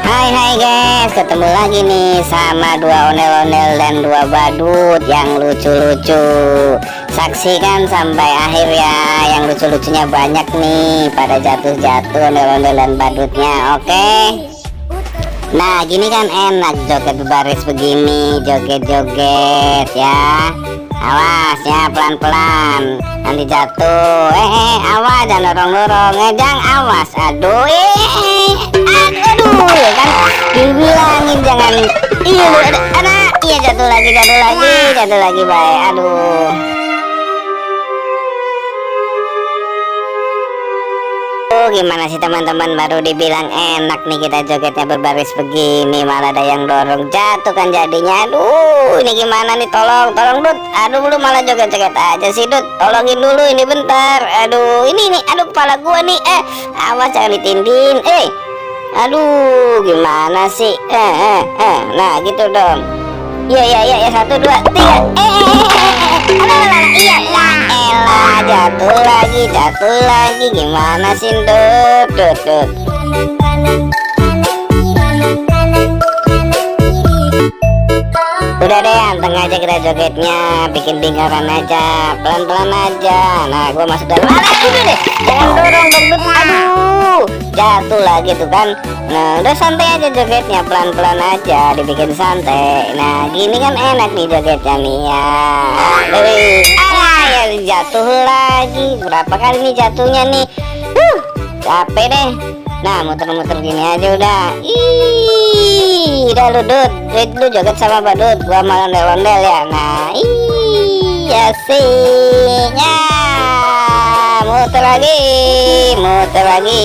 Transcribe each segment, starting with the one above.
Hai guys, ketemu lagi nih sama dua ondel-ondel dan dua badut yang lucu-lucu. Saksikan sampai akhir ya, yang lucu-lucunya banyak nih, pada jatuh-jatuh ondel-ondel dan badutnya. Oke. Nah gini kan enak joget berbaris begini, joget-joget ya. Awas ya, pelan-pelan, nanti jatuh. Awas, jangan dorong-dorong, jangan, awas. Aduh, aduh, ya kan dibilangin jangan. Iya, anak, iya jatuh lagi, baik. Aduh. Gimana sih teman-teman, baru dibilang enak nih kita jogetnya berbaris begini, malah ada yang dorong, jatuh kan jadinya. Aduh, ini gimana nih, tolong Dut. Aduh, lu malah joget-joget aja sih Dut, tolongin dulu ini bentar. Aduh, ini aduh kepala gua nih. Awas jangan ditindin. Aduh, gimana sih? Nah gitu dong. Iya, 1, 2, 3. Iya lah, elah, jatuh lagi, gimana sih Dut. Udah deh, anteng aja kita jogetnya, bikin lingkaran aja, pelan-pelan aja. Nah, gua masuk dalam. Udah deh, jangan dorong dong Dut. Aduh, jatuh lagi tuh kan. Nah, udah santai aja jogetnya, pelan-pelan aja, dibikin santai. Nah, gini kan enak nih jogetnya nih ya. Ya jatuh lagi. Berapa kali nih jatuhnya nih? Capek deh. Nah, muter-muter gini aja udah. Udah lu Dut, lu joget sama badut, gua malah ondel-ondel ya. Nah, asik. Muter lagi.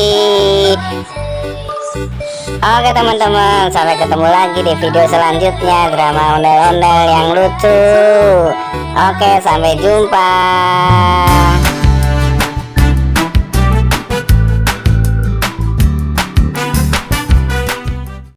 Oke teman-teman, sampai ketemu lagi di video selanjutnya, drama ondel-ondel yang lucu. Oke, sampai jumpa.